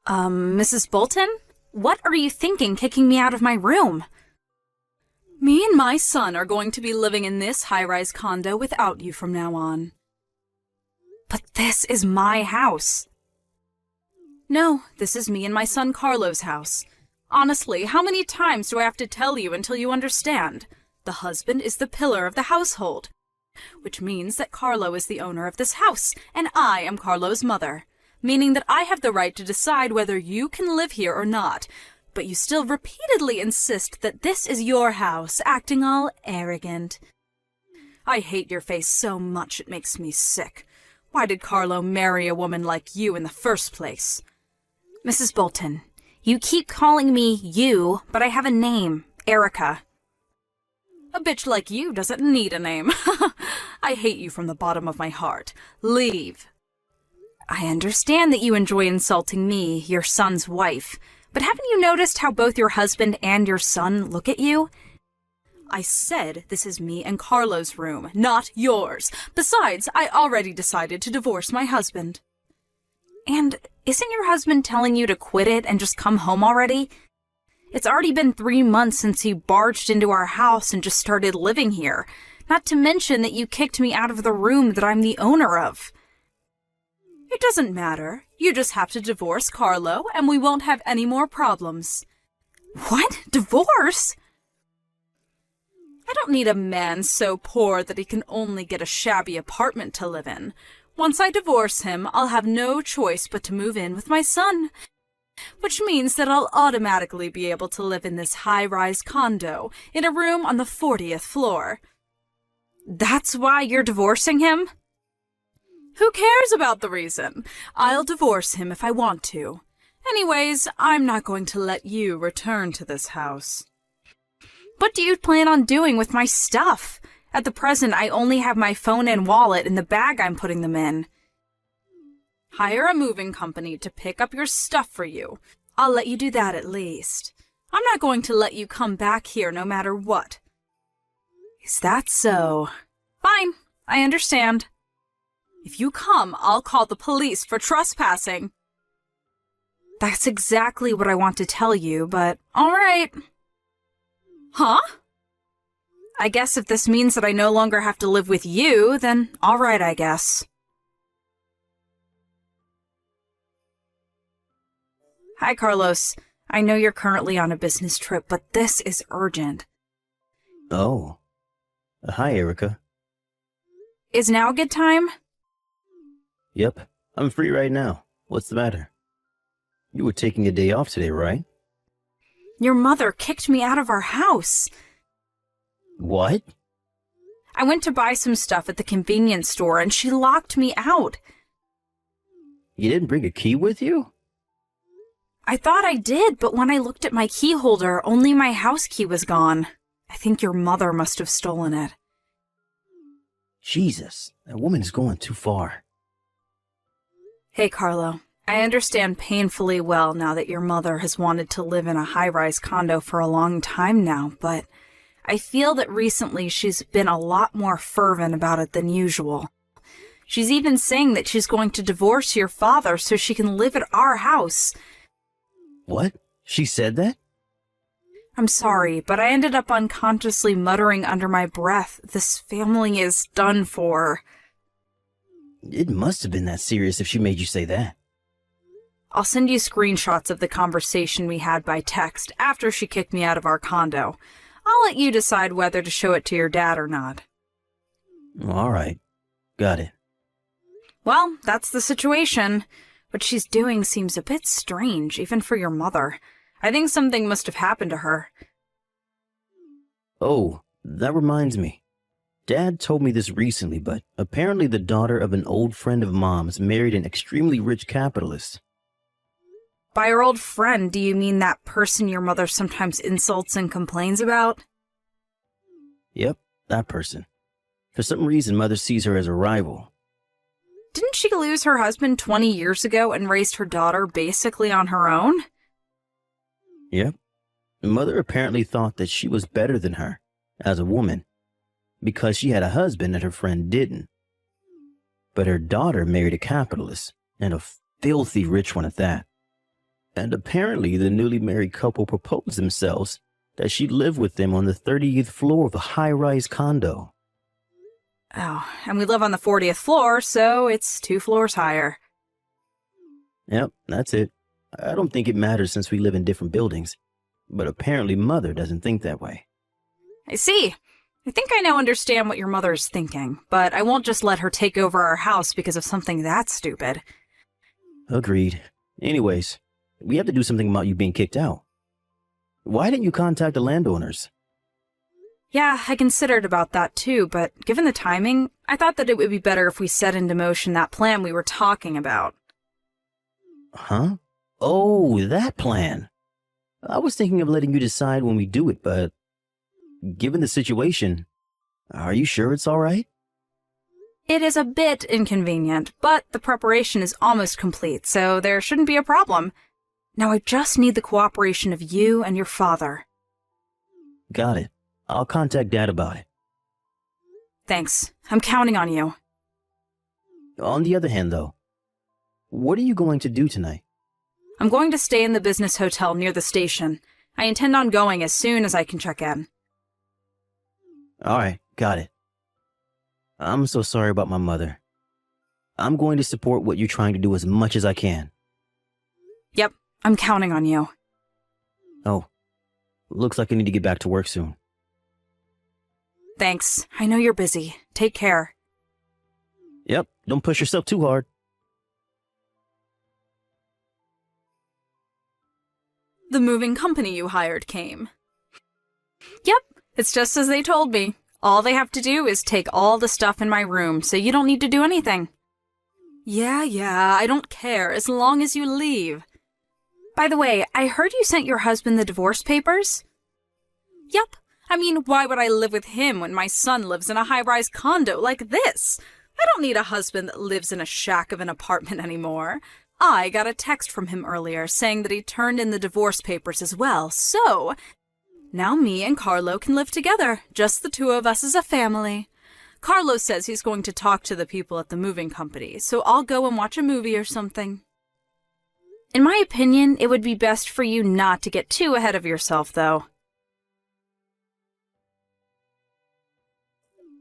Mrs. Bolton? What are you thinking kicking me out of my room? Me and my son are going to be living in this high-rise condo without you from now on. But this is my house. No, this is me and my son Carlo's house. Honestly, how many times do I have to tell you until you understand? The husband is the pillar of the household, which means that Carlo is the owner of this house, and I am Carlo's mother, meaning that I have the right to decide whether you can live here or not, but you still repeatedly insist that this is your house, acting all arrogant. I hate your face so much it makes me sick. Why did Carlo marry a woman like you in the first place? Mrs. Bolton, you keep calling me you, but I have a name, Erica. A bitch like you doesn't need a name. I hate you from the bottom of my heart. Leave. I understand that you enjoy insulting me, your son's wife, but haven't you noticed how both your husband and your son look at you? I said this is me and Carlo's room, not yours. Besides, I already decided to divorce my husband. And isn't your husband telling you to quit it and just come home already? It's already been 3 months since you barged into our house and just started living here, not to mention that you kicked me out of the room that I'm the owner of. It doesn't matter. You just have to divorce Carlo, and we won't have any more problems. What? Divorce? I don't need a man so poor that he can only get a shabby apartment to live in. Once I divorce him, I'll have no choice but to move in with my son, which means that I'll automatically be able to live in this high-rise condo in a room on the 40th floor. That's why you're divorcing him? Who cares about the reason? I'll divorce him if I want to. Anyways, I'm not going to let you return to this house. What do you plan on doing with my stuff? At the present, I only have my phone and wallet in the bag I'm putting them in. Hire a moving company to pick up your stuff for you. I'll let you do that at least. I'm not going to let you come back here no matter what. Is that so? Fine, I understand. If you come, I'll call the police for trespassing. That's exactly what I want to tell you, but all right. Huh? I guess if this means that I no longer have to live with you, then all right, I guess. Hi, Carlos. I know you're currently on a business trip, but this is urgent. Oh. Hi, Erica. Is now a good time? Yep, I'm free right now. What's the matter? You were taking a day off today, right? Your mother kicked me out of our house. What? I went to buy some stuff at the convenience store and she locked me out. You didn't bring a key with you? I thought I did, but when I looked at my key holder, only my house key was gone. I think your mother must have stolen it. Jesus, that woman is going too far. Hey, Carlo. I understand painfully well now that your mother has wanted to live in a high-rise condo for a long time now, but I feel that recently she's been a lot more fervent about it than usual. She's even saying that she's going to divorce your father so she can live at our house. What? She said that? I'm sorry, but I ended up unconsciously muttering under my breath, "This family is done for." It must have been that serious if she made you say that. I'll send you screenshots of the conversation we had by text after she kicked me out of our condo. I'll let you decide whether to show it to your dad or not. All right. Got it. Well, that's the situation. What she's doing seems a bit strange, even for your mother. I think something must have happened to her. Oh, that reminds me. Dad told me this recently, but apparently the daughter of an old friend of Mom's married an extremely rich capitalist. By your old friend, do you mean that person your mother sometimes insults and complains about? Yep, that person. For some reason, Mother sees her as a rival. Didn't she lose her husband 20 years ago and raised her daughter basically on her own? Yep. Mother apparently thought that she was better than her, as a woman, because she had a husband and her friend didn't. But her daughter married a capitalist, and a filthy rich one at that. And apparently, the newly married couple proposed themselves that she'd live with them on the 30th floor of a high-rise condo. Oh, and we live on the 40th floor, so it's 2 floors higher. Yep, that's it. I don't think it matters since we live in different buildings, but apparently Mother doesn't think that way. I see. I think I now understand what your mother is thinking, but I won't just let her take over our house because of something that stupid. Agreed. Anyways, we have to do something about you being kicked out. Why didn't you contact the landowners? Yeah, I considered about that too, but given the timing, I thought that it would be better if we set into motion that plan we were talking about. Huh? Oh, that plan. I was thinking of letting you decide when we do it, but given the situation, are you sure it's all right? It is a bit inconvenient, but the preparation is almost complete, so there shouldn't be a problem. Now I just need the cooperation of you and your father. Got it. I'll contact Dad about it. Thanks. I'm counting on you. On the other hand, though, what are you going to do tonight? I'm going to stay in the business hotel near the station. I intend on going as soon as I can check in. All right, got it. I'm so sorry about my mother. I'm going to support what you're trying to do as much as I can. Yep, I'm counting on you. Oh, looks like I need to get back to work soon. Thanks. I know you're busy. Take care. Yep, don't push yourself too hard. The moving company you hired came. Yep, it's just as they told me. All they have to do is take all the stuff in my room, so you don't need to do anything. Yeah, I don't care, as long as you leave. By the way, I heard you sent your husband the divorce papers? Yep. I mean, why would I live with him when my son lives in a high-rise condo like this? I don't need a husband that lives in a shack of an apartment anymore. I got a text from him earlier saying that he turned in the divorce papers as well, so now me and Carlo can live together, just the two of us as a family. Carlo says he's going to talk to the people at the moving company, so I'll go and watch a movie or something. In my opinion, it would be best for you not to get too ahead of yourself, though.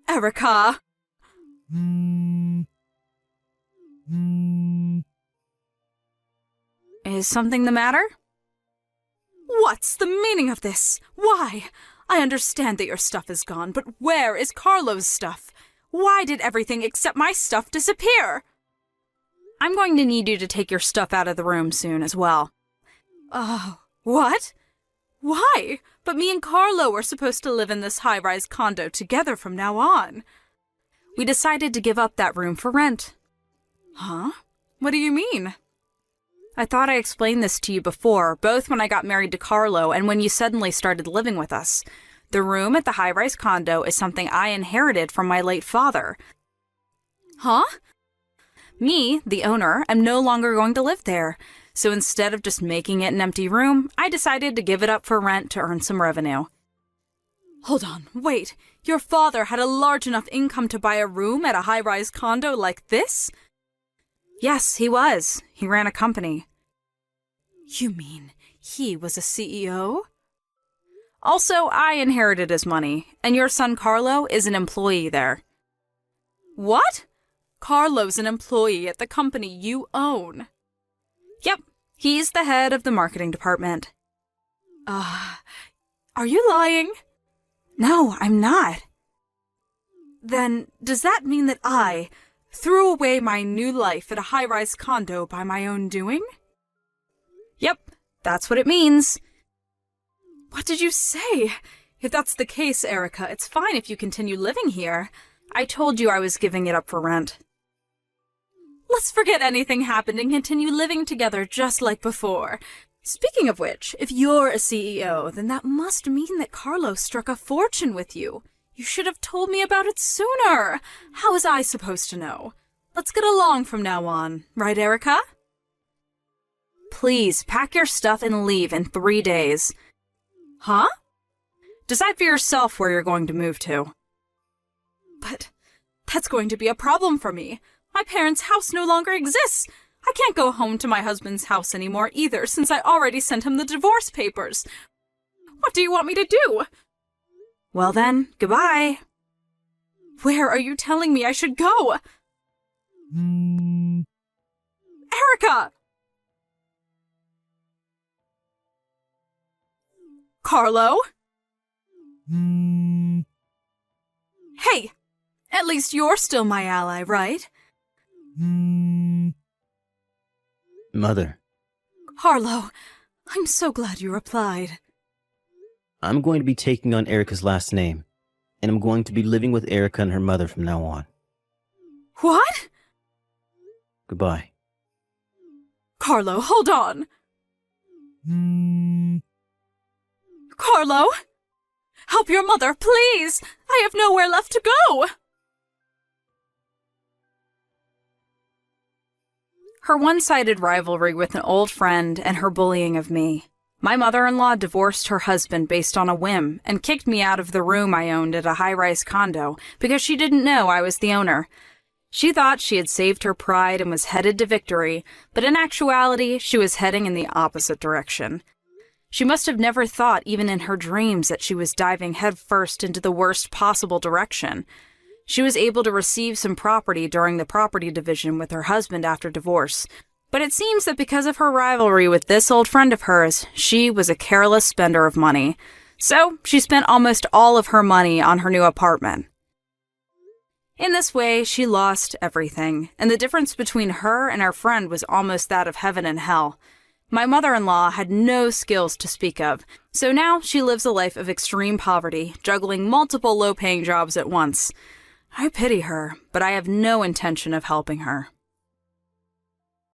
Erica! Is something the matter? What's the meaning of this? Why? I understand that your stuff is gone, but where is Carlo's stuff? Why did everything except my stuff disappear? I'm going to need you to take your stuff out of the room soon as well. Oh, what? Why? But me and Carlo are supposed to live in this high-rise condo together from now on. We decided to give up that room for rent. Huh? What do you mean? I thought I explained this to you before, both when I got married to Carlo and when you suddenly started living with us. The room at the high-rise condo is something I inherited from my late father. Huh? Me, the owner, am no longer going to live there. So instead of just making it an empty room, I decided to give it up for rent to earn some revenue. Hold on, wait. Your father had a large enough income to buy a room at a high-rise condo like this? Yes, he was. He ran a company. You mean he was a CEO? Also, I inherited his money, and your son Carlo is an employee there. What? Carlo's an employee at the company you own. Yep, he's the head of the marketing department. Are you lying? No, I'm not. Then, does that mean that I threw away my new life at a high-rise condo by my own doing? Yep, that's what it means. What did you say? If that's the case, Erica, it's fine if you continue living here. I told you I was giving it up for rent. Let's forget anything happened and continue living together just like before. Speaking of which, if you're a CEO, then that must mean that Carlos struck a fortune with you. You should have told me about it sooner. How was I supposed to know? Let's get along from now on, right, Erica? Please, pack your stuff and leave in 3 days. Huh? Decide for yourself where you're going to move to. But that's going to be a problem for me. My parents' house no longer exists. I can't go home to my husband's house anymore either, since I already sent him the divorce papers. What do you want me to do? Well then, goodbye. Where are you telling me I should go? Erica! Carlo? Hey, at least you're still my ally, right? Mother, Carlo, I'm so glad you replied. I'm going to be taking on Erica's last name, and I'm going to be living with Erica and her mother from now on. What? Goodbye. Carlo, hold on. Carlo? Help your mother, please! I have nowhere left to go! Her one-sided rivalry with an old friend and her bullying of me. My mother-in-law divorced her husband based on a whim and kicked me out of the room I owned at a high-rise condo because she didn't know I was the owner. She thought she had saved her pride and was headed to victory, but in actuality, she was heading in the opposite direction. She must have never thought, even in her dreams, that she was diving headfirst into the worst possible direction. She was able to receive some property during the property division with her husband after divorce, but it seems that because of her rivalry with this old friend of hers, she was a careless spender of money. So she spent almost all of her money on her new apartment. In this way, she lost everything, and the difference between her and her friend was almost that of heaven and hell. My mother-in-law had no skills to speak of, so now she lives a life of extreme poverty, juggling multiple low-paying jobs at once. I pity her, but I have no intention of helping her.